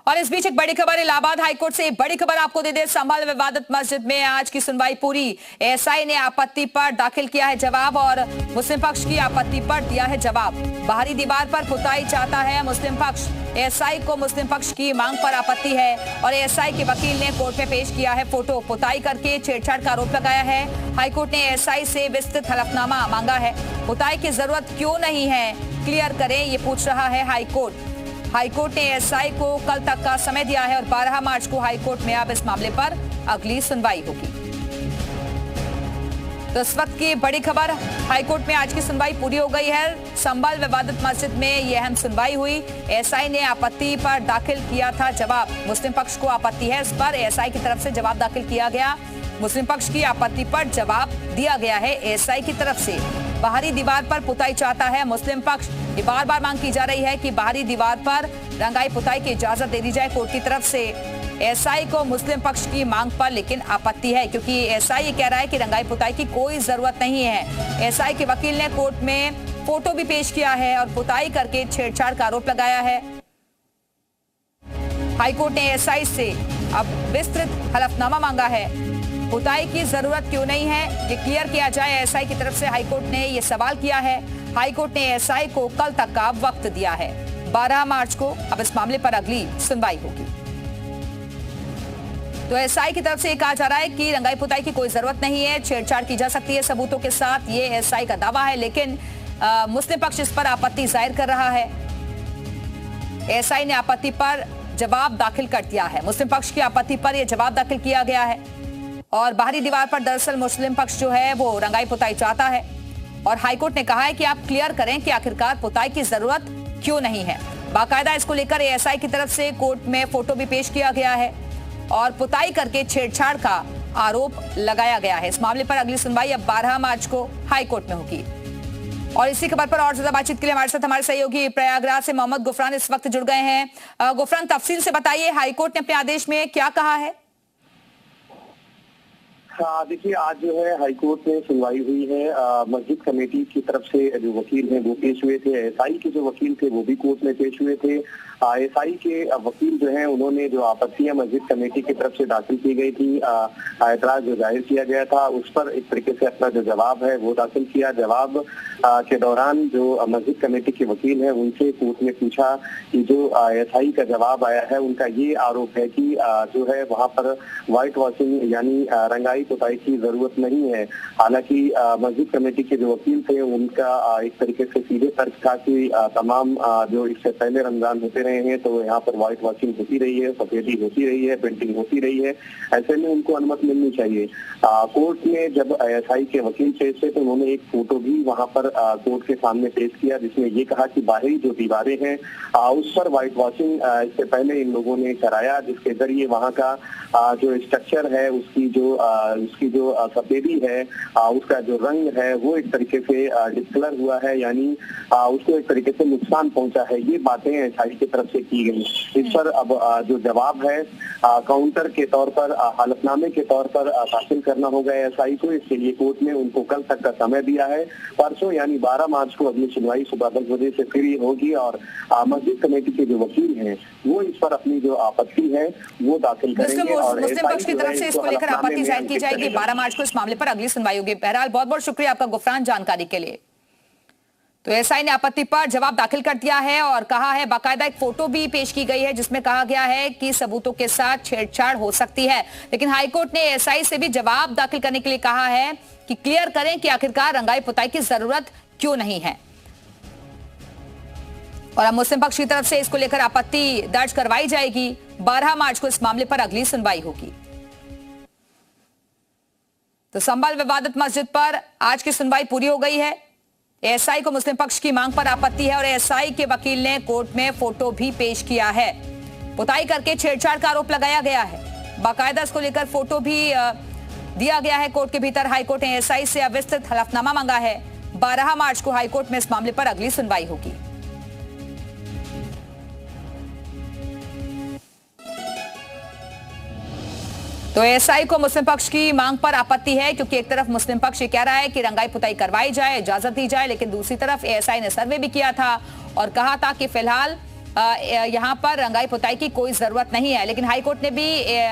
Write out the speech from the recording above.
और इस बीच एक बड़ी खबर इलाहाबाद हाईकोर्ट से बड़ी खबर आपको दे दे। संभल विवादित मस्जिद में आज की सुनवाई पूरी। एएसआई ने आपत्ति पर दाखिल किया है जवाब और मुस्लिम पक्ष की आपत्ति पर दिया है जवाब। बाहरी दीवार पर पुताई चाहता है मुस्लिम पक्ष। एएसआई को मुस्लिम पक्ष की मांग पर आपत्ति है और एएसआई के वकील ने कोर्ट में पेश किया है फोटो। पुताई करके छेड़छाड़ का आरोप लगाया है। हाईकोर्ट ने एएसआई से विस्तृत हलफनामा मांगा है। पुताई की जरूरत क्यों नहीं है, क्लियर करें, ये पूछ रहा है हाईकोर्ट। हाईकोर्ट ने एएसआई को कल तक का समय दिया है और 12 मार्च को हाईकोर्ट में अब इस मामले पर अगली सुनवाई होगी। तो इस वक्त की बड़ी खबर, हाईकोर्ट में आज की सुनवाई पूरी हो गई है। संभल विवादित मस्जिद में यह अहम सुनवाई हुई। एएसआई ने आपत्ति पर दाखिल किया था जवाब। मुस्लिम पक्ष को आपत्ति है, इस पर एएसआई की तरफ से जवाब दाखिल किया गया। मुस्लिम पक्ष की आपत्ति पर जवाब दिया गया है एएसआई की तरफ से। बाहरी दीवार पर पुताई चाहता है मुस्लिम पक्ष। ये बार बार मांग की जा रही है कि बाहरी दीवार पर रंगाई पुताई की इजाजत दे दी जाए कोर्ट की तरफ से। एएसआई को मुस्लिम पक्ष की मांग पर लेकिन आपत्ति है, क्योंकि एएसआई ये कह रहा है कि रंगाई पुताई की कोई जरूरत नहीं है। एएसआई के वकील ने कोर्ट में फोटो भी पेश किया है और पुताई करके छेड़छाड़ का आरोप लगाया है। हाईकोर्ट ने एएसआई से अब विस्तृत हलफनामा मांगा है। पुताई की जरूरत क्यों नहीं है, ये क्लियर किया जाए। एएसआई की तरफ से हाईकोर्ट ने ये सवाल किया है। हाईकोर्ट ने एएसआई को कल तक का वक्त दिया है, 12 मार्च को अब इस मामले पर अगली सुनवाई होगी। तो एएसआई की तरफ से कहा जा रहा है कि रंगाई पुताई की कोई जरूरत नहीं है, छेड़छाड़ की जा सकती है सबूतों के साथ, ये एएसआई का दावा है। लेकिन मुस्लिम पक्ष इस पर आपत्ति जाहिर कर रहा है। एएसआई ने आपत्ति पर जवाब दाखिल कर दिया है। मुस्लिम पक्ष की आपत्ति पर यह जवाब दाखिल किया गया है और बाहरी दीवार पर दरअसल मुस्लिम पक्ष जो है वो रंगाई पुताई चाहता है और हाईकोर्ट ने कहा है कि आप क्लियर करें कि आखिरकार पुताई की जरूरत क्यों नहीं है। बाकायदा इसको लेकर एएसआई की तरफ से कोर्ट में फोटो भी पेश किया गया है और पुताई करके छेड़छाड़ का आरोप लगाया गया है। इस मामले पर अगली सुनवाई अब 12 मार्च को हाईकोर्ट में होगी। और इसी खबर पर और ज्यादा बातचीत के लिए हमारे साथ हमारे सहयोगी प्रयागराज से मोहम्मद गुफरान इस वक्त जुड़ गए हैं। गुफरान, तफसील से बताइए, हाईकोर्ट ने अपने आदेश में क्या कहा है? देखिए, आज जो है हाईकोर्ट में सुनवाई हुई है। मस्जिद कमेटी की तरफ से जो वकील हैं वो पेश हुए थे। एएसआई के जो वकील थे वो भी कोर्ट में पेश हुए थे। एएसआई के वकील जो हैं उन्होंने जो आपत्तियां मस्जिद कमेटी की तरफ से दाखिल की गई थी, ऐतराज जो जाहिर किया गया था, उस पर एक तरीके से अपना जो जवाब है वो दाखिल किया। जवाब के दौरान जो मस्जिद कमेटी के वकील हैं उनसे कोर्ट ने पूछा कि जो एएसआई का जवाब आया है उनका ये आरोप है कि जो है वहाँ पर व्हाइट वॉशिंग यानी रंगाई पुताई की जरूरत नहीं है। हालांकि मस्जिद कमेटी के जो वकील थे उनका एक तरीके से सीधे तर्क था कि तमाम जो इससे पहले रमजान होते रहे हैं तो यहाँ पर व्हाइट वॉशिंग होती रही है, सफेदी होती रही है, पेंटिंग होती रही है, ऐसे में उनको अनुमति मिलनी चाहिए। कोर्ट में जब एएसआई के वकील पेश थे तो उन्होंने एक फोटो भी वहाँ पर कोर्ट के सामने पेश किया जिसमें ये कहा कि बाहरी जो दीवारें हैं उस पर व्हाइट वॉशिंग इससे पहले इन लोगों ने कराया, जिसके जरिए वहाँ का जो स्ट्रक्चर है उसकी जो सफेदी है, उसका जो रंग है वो एक तरीके से डिस्कलर हुआ है, यानी उसको एक तरीके से नुकसान पहुंचा है। ये बातें एएसआई की तरफ से की गई। इस पर अब जो जवाब है काउंटर के तौर पर, हलफनामे के तौर पर दाखिल करना होगा एएसआई को। इसके लिए कोर्ट ने उनको कल तक का समय दिया है। परसों यानी 12 मार्च को अगली सुनवाई सुबह 10 बजे से फिर होगी और मस्जिद कमेटी के जो वकील हैं वो इस पर अपनी जो आपत्ति है वो दाखिल करेंगे और मुस्लिम पक्ष की तरफ से इसको लेकर आपत्ति जाहिर की जाएगी। 12 मार्च को इस मामले पर अगली सुनवाई होगी। बहरहाल बहुत बहुत शुक्रिया आपका गुफरान जानकारी के लिए। तो एएसआई ने आपत्ति पर जवाब दाखिल कर दिया है और कहा है, बाकायदा एक फोटो भी पेश की गई है जिसमें कहा गया है कि सबूतों के साथ छेड़छाड़ हो सकती है। लेकिन हाईकोर्ट ने एएसआई से भी जवाब दाखिल करने के लिए कहा है कि क्लियर करें कि आखिरकार रंगाई पुताई की जरूरत क्यों नहीं है। और अब मुस्लिम पक्ष की तरफ से इसको लेकर आपत्ति दर्ज करवाई जाएगी। 12 मार्च को इस मामले पर अगली सुनवाई होगी। तो संभल विवादित मस्जिद पर आज की सुनवाई पूरी हो गई है। एएसआई को मुस्लिम पक्ष की मांग पर आपत्ति है और एएसआई के वकील ने कोर्ट में फोटो भी पेश किया है। पुताई करके छेड़छाड़ का आरोप लगाया गया है। बाकायदा इसको लेकर फोटो भी दिया गया है कोर्ट के भीतर। हाईकोर्ट ने एएसआई से विस्तृत हलफनामा मांगा है। 12 मार्च को हाईकोर्ट में इस मामले पर अगली सुनवाई होगी। तो एएसआई को मुस्लिम पक्ष की मांग पर आपत्ति है, क्योंकि एक तरफ मुस्लिम पक्ष ये कह रहा है कि रंगाई पुताई करवाई जाए, इजाजत दी जाए, लेकिन दूसरी तरफ एएसआई ने सर्वे भी किया था और कहा था कि फिलहाल यहाँ पर रंगाई पुताई की कोई जरूरत नहीं है। लेकिन हाईकोर्ट ने भी